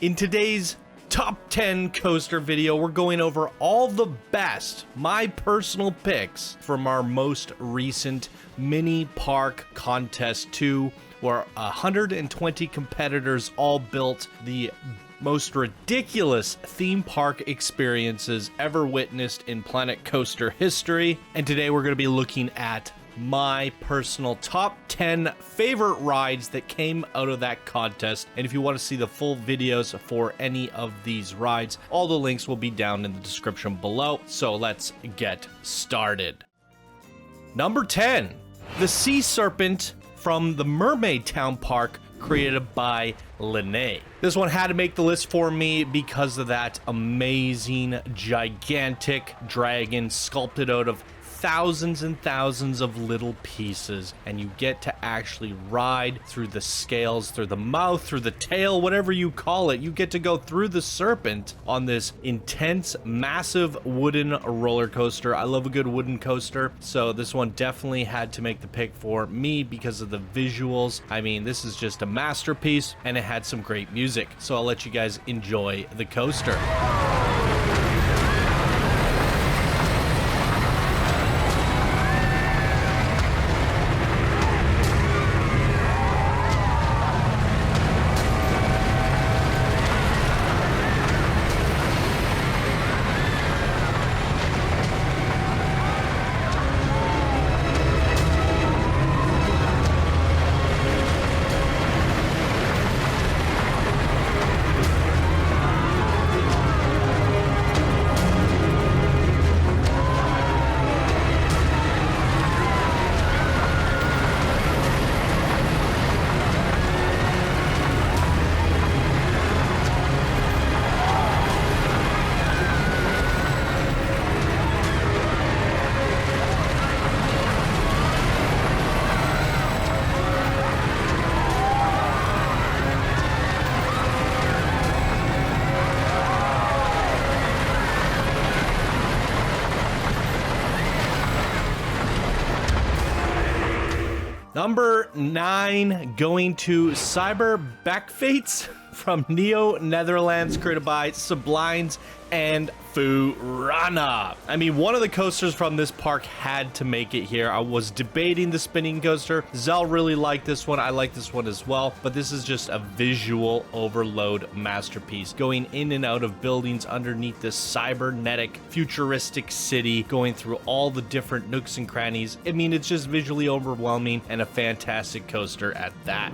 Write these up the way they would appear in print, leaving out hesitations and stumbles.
In today's top 10 coaster video, we're going over all the best, my personal picks from our most recent mini park contest 2, where 120 competitors all built the most ridiculous theme park experiences ever witnessed in Planet Coaster history. And today we're going to be looking at my personal top 10 favorite rides that came out of that contest. And if you want to see the full videos for any of these rides, all the links will be down in the description below. So let's get started. Number 10, the Sea Serpent from the Mermaid Town Park, created by Linné. This one had to make the list for me because of that amazing, gigantic dragon sculpted out of thousands and thousands of little pieces, and you get to actually ride through the scales, through the mouth, through the tail, whatever you call it. You get to go through the serpent on this intense, massive wooden roller coaster. I love a good wooden coaster, so this one definitely had to make the pick for me because of the visuals. I mean, this is just a masterpiece, and it had some great music, so I'll let you guys enjoy the coaster. Number 9, going to Cyber Backfates from Neo Netherlands, created by Sublimes and Furana. I mean, one of the coasters from this park had to make it here. I was debating the spinning coaster. Zell really liked this one. I like this one as well, but this is just a visual overload masterpiece. Going in and out of buildings underneath this cybernetic, futuristic city, going through all the different nooks and crannies. I mean, it's just visually overwhelming and a fantastic coaster at that.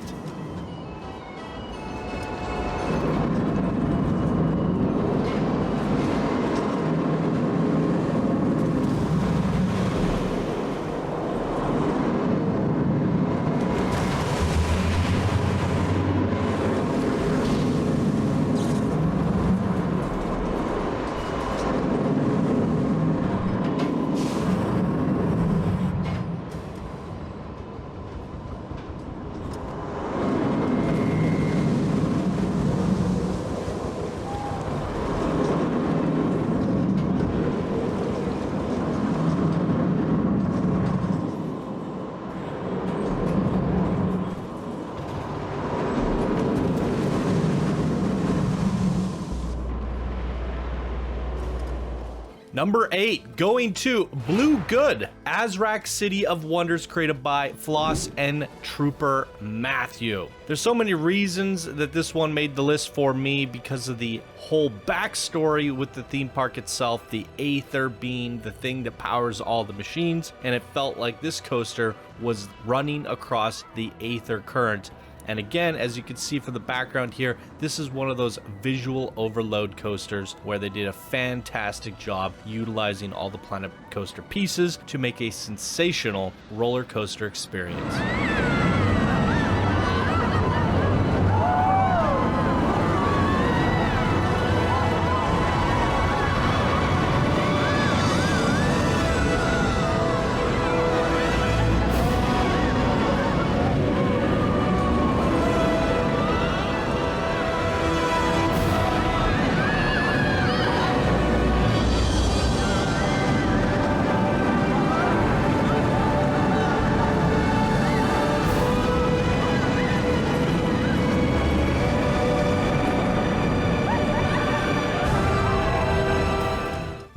Number 8, going to Blue Good, Azrak City of Wonders, created by Floss and Trooper Matthew. There's so many reasons that this one made the list for me because of the whole backstory with the theme park itself, the Aether being the thing that powers all the machines, and it felt like this coaster was running across the Aether current. And again, as you can see from the background here, this is one of those visual overload coasters where they did a fantastic job utilizing all the Planet Coaster pieces to make a sensational roller coaster experience.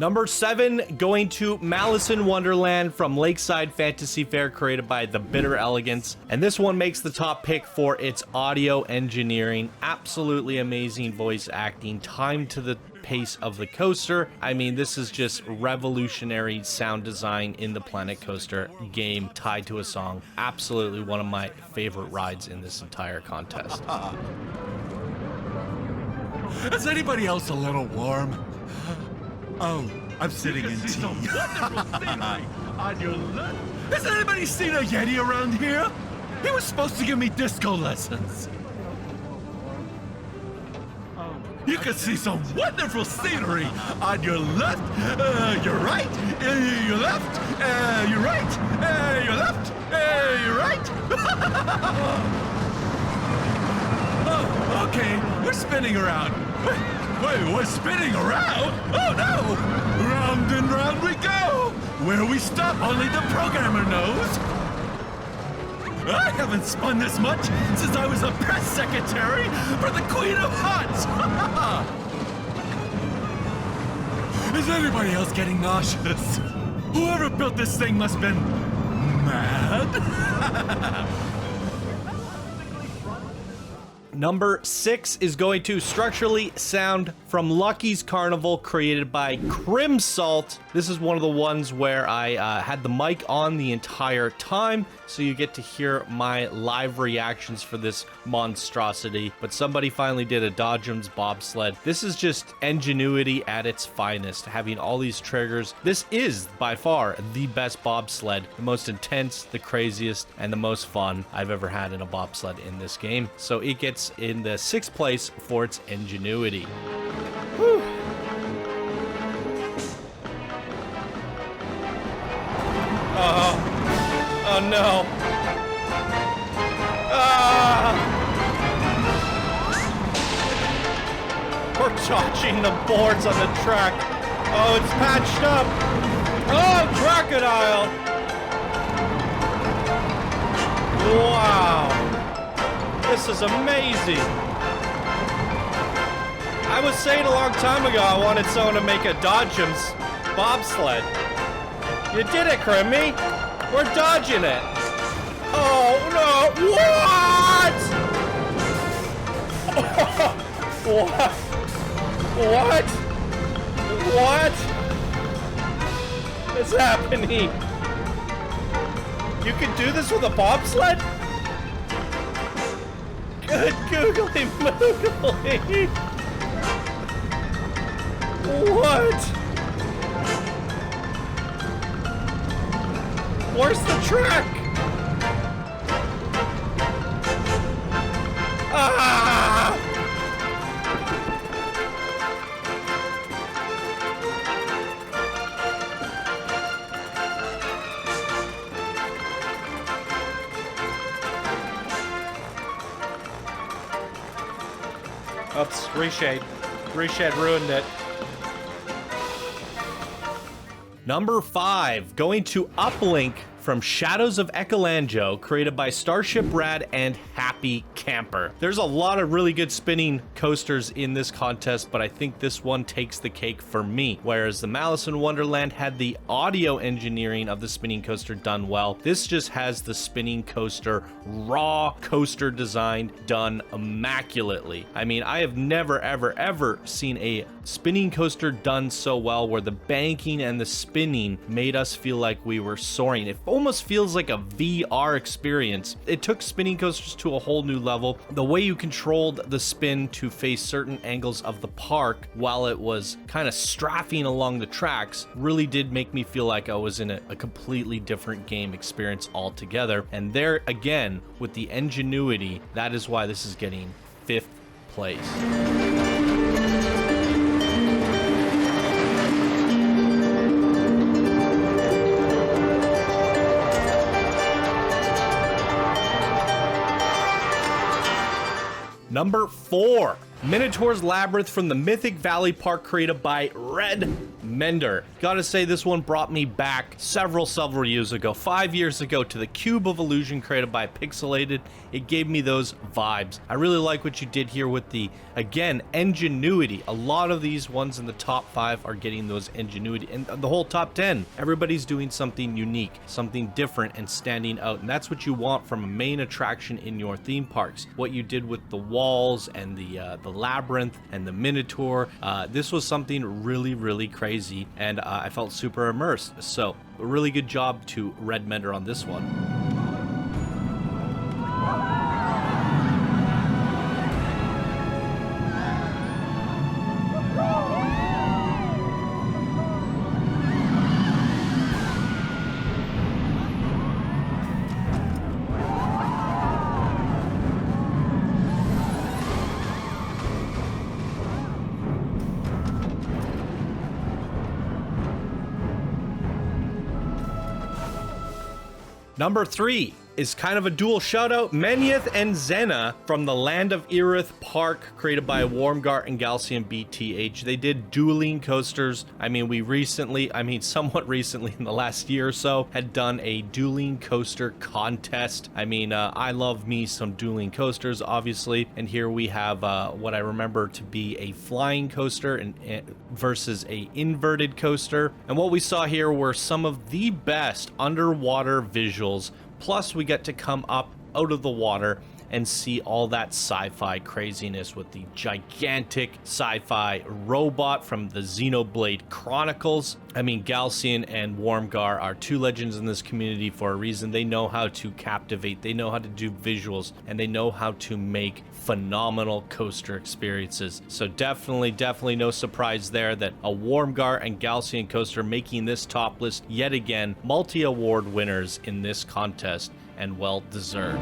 Number 7, going to Malice in Wonderland from Lakeside Fantasy Fair, created by The Bitter Elegance. And this one makes the top pick for its audio engineering. Absolutely amazing voice acting, timed to the pace of the coaster. I mean, this is just revolutionary sound design in the Planet Coaster game tied to a song. Absolutely one of my favorite rides in this entire contest. Is anybody else a little warm? Oh, I'm sitting in tea. On your left. Has anybody seen a Yeti around here? He was supposed to give me disco lessons. You can see some wonderful scenery on your left, your right, your left, your right, your left, your right. Oh, okay, we're spinning around. Wait, we're spinning around? Oh no! Round and round we go! Where we stop, only the programmer knows. I haven't spun this much since I was a press secretary for the Queen of Hearts! Is anybody else getting nauseous? Whoever built this thing must have been mad. Number 6 is going to Structurally Sound from Lucky's Carnival, created by Crimsalt. This is one of the ones where I had the mic on the entire time, so you get to hear my live reactions for this monstrosity. But somebody finally did a Dodgems bobsled. This is just ingenuity at its finest, having all these triggers. This is by far the best bobsled, the most intense, the craziest, and the most fun I've ever had in a bobsled in this game. So it gets in the 6th place for its ingenuity. Whew. Oh no. We're dodging the boards on the track. Oh, it's patched up. Oh, crocodile. Wow. This is amazing. I was saying a long time ago I wanted someone to make a Dodgems bobsled. You did it, Crimmy. We're dodging it. Oh, no. What? What? What? What is happening? You can do this with a bobsled? Good googly moogly. What? Where's the track? Ah! Oops, Reshade. Reshade ruined it. Number 5, going to Uplink from Shadows of Echelanjo, created by Starship Rad and Happy Camper. There's a lot of really good spinning coasters in this contest, but I think this one takes the cake for me. Whereas the Malice in Wonderland had the audio engineering of the spinning coaster done well, this just has the spinning coaster, raw coaster design done immaculately. I mean, I have never, ever seen a spinning coaster done so well where the banking and the spinning made us feel like we were soaring. It almost feels like a VR experience. It took spinning coasters to a whole new level. The way you controlled the spin to face certain angles of the park while it was kind of strafing along the tracks really did make me feel like I was in a completely different game experience altogether. And there again, with the ingenuity, that is why this is getting 5th place. Number 4, Minotaur's Labyrinth from the Mythic Valley Park, created by Red Mender. Gotta say, this one brought me back several years ago, 5 years ago, to the Cube of Illusion created by Pixelated. It gave me those vibes. I really like what you did here with the, again, ingenuity. A lot of these ones in the top 5 are getting those ingenuity, and the whole top 10, everybody's doing something unique, something different and standing out, and that's what you want from a main attraction in your theme parks. What you did with the walls and the labyrinth and the Minotaur, this was something really crazy, and I felt super immersed. So a really good job to Red Mender on this one. Number 3 is kind of a dual shout out. Menyith and Zena from the Land of Irith Park, created by Warmgar and Galcian BTH. They did dueling coasters. I mean, somewhat recently in the last year or so, had done a dueling coaster contest. I mean, I love me some dueling coasters, obviously. And here we have what I remember to be a flying coaster versus a inverted coaster. And what we saw here were some of the best underwater visuals. Plus, we get to come up out of the water and see all that sci-fi craziness with the gigantic sci-fi robot from the Xenoblade Chronicles. I mean, Galcian and Warmgar are two legends in this community for a reason. They know how to captivate, they know how to do visuals, and they know how to make phenomenal coaster experiences. So definitely no surprise there that a Warmgar and Galcian coaster making this top list yet again, multi-award winners in this contest, and well deserved.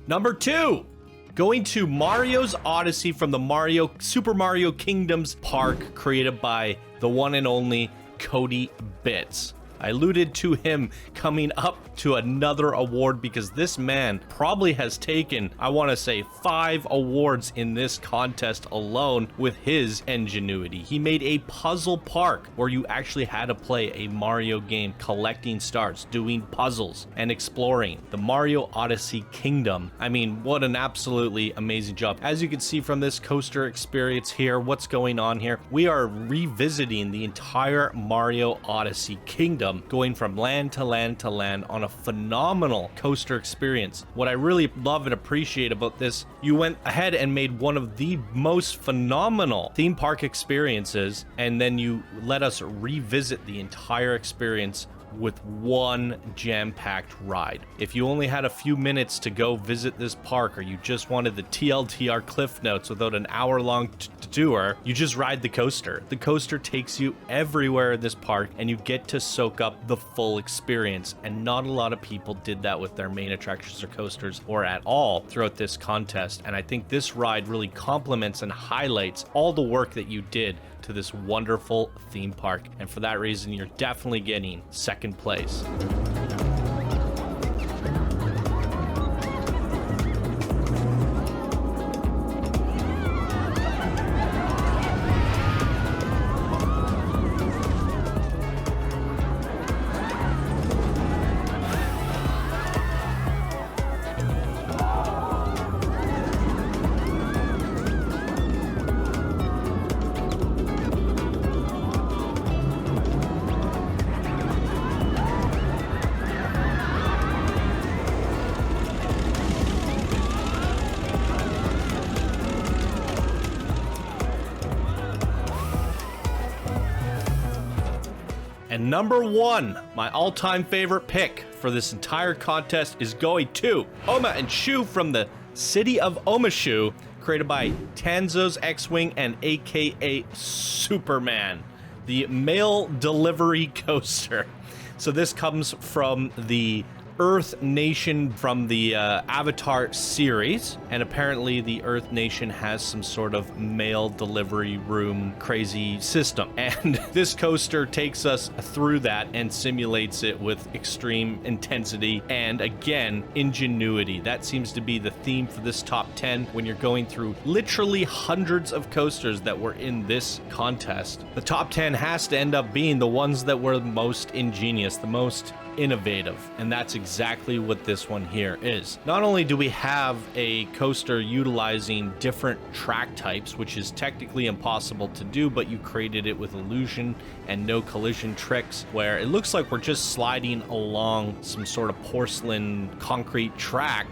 Number 2, going to Mario's Odyssey from the Super Mario Kingdoms Park, created by the one and only Cody Bits. I alluded to him coming up to another award because this man probably has taken, I want to say, 5 awards in this contest alone with his ingenuity. He made a puzzle park where you actually had to play a Mario game, collecting stars, doing puzzles, and exploring the Mario Odyssey Kingdom. I mean, what an absolutely amazing job. As you can see from this coaster experience here, what's going on here? We are revisiting the entire Mario Odyssey Kingdom, going from land to land to land on a phenomenal coaster experience. What I really love and appreciate about this, you went ahead and made one of the most phenomenal theme park experiences, and then you let us revisit the entire experience with one jam-packed ride. If you only had a few minutes to go visit this park, or you just wanted the TLDR Cliff Notes without an hour-long tour, you just ride the coaster. The coaster takes you everywhere in this park, and you get to soak up the full experience, and not a lot of people did that with their main attractions or coasters, or at all throughout this contest. And I think this ride really complements and highlights all the work that you did to this wonderful theme park, and for that reason, you're definitely getting second place. And number 1, my all-time favorite pick for this entire contest is going to Oma and Shu from the city of Omashu, created by Tanzo's X-Wing and AKA Superman, the mail delivery coaster. So this comes from the Earth Nation from the Avatar series, and apparently the Earth Nation has some sort of mail delivery room crazy system, and this coaster takes us through that and simulates it with extreme intensity and, again, ingenuity. That seems to be the theme for this top 10 when you're going through literally hundreds of coasters that were in this contest. The top 10 has to end up being the ones that were the most ingenious, the most innovative, and that's exactly what this one here is. Not only do we have a coaster utilizing different track types, which is technically impossible to do, but you created it with illusion and no collision tricks, where it looks like we're just sliding along some sort of porcelain concrete track,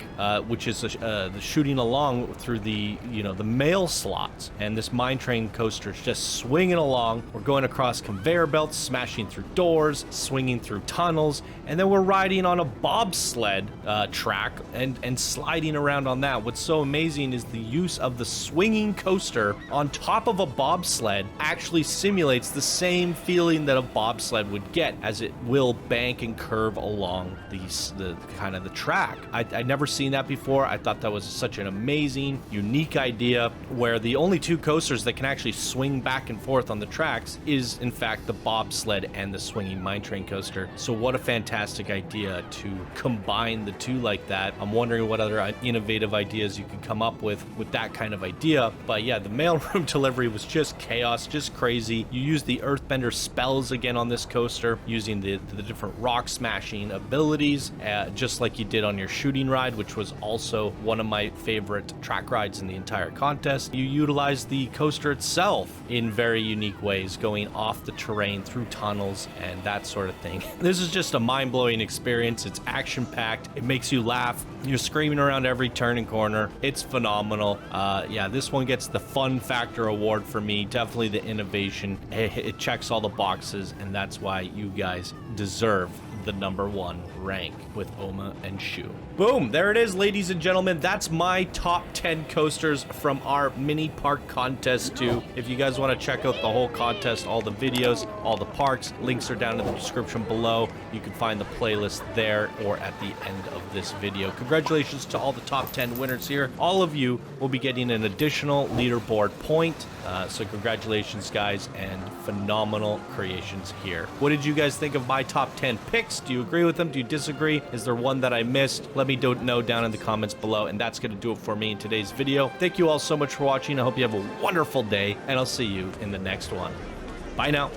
which is the shooting along through the the mail slots, and this mine train coaster is just swinging along. We're going across conveyor belts, smashing through doors, swinging through tunnels, and then we're riding on a bobsled track and sliding around on that. What's so amazing is the use of the swinging coaster on top of a bobsled actually simulates the same feeling that a bobsled would get, as it will bank and curve along the kind of the track. I'd never seen that before. I thought that was such an amazing, unique idea, where the only two coasters that can actually swing back and forth on the tracks is, in fact, the bobsled and the swinging mine train coaster. So what a fantastic idea to combine the two like that. I'm wondering what other innovative ideas you could come up with that kind of idea. But yeah, the mailroom delivery was just chaos, just crazy. You use the earthbender spells again on this coaster, using the different rock smashing abilities, just like you did on your shooting ride, which was also one of my favorite track rides in the entire contest. You utilize the coaster itself in very unique ways, going off the terrain through tunnels and that sort of thing. This is just a mind-blowing experience. It's action-packed. It makes you laugh. You're screaming around every turn and corner. It's phenomenal. Yeah, this one gets the fun factor award for me. Definitely the innovation. It checks all the boxes, and that's why you guys deserve the number 1 rank with Oma and Shu. Boom, there it is, ladies and gentlemen. That's my top 10 coasters from our mini park contest 2. If you guys want to check out the whole contest, all the videos, all the parks, links are down in the description below. You can find the playlist there or at the end of this video. Congratulations to all the top 10 winners here. All of you will be getting an additional leaderboard point. So congratulations, guys, and phenomenal creations here. What did you guys think of my top 10 picks? Do you agree with them? Do you disagree? Is there one that I missed? Let me know down in the comments below, and that's going to do it for me in today's video. Thank you all so much for watching. I hope you have a wonderful day, and I'll see you in the next one. Bye now.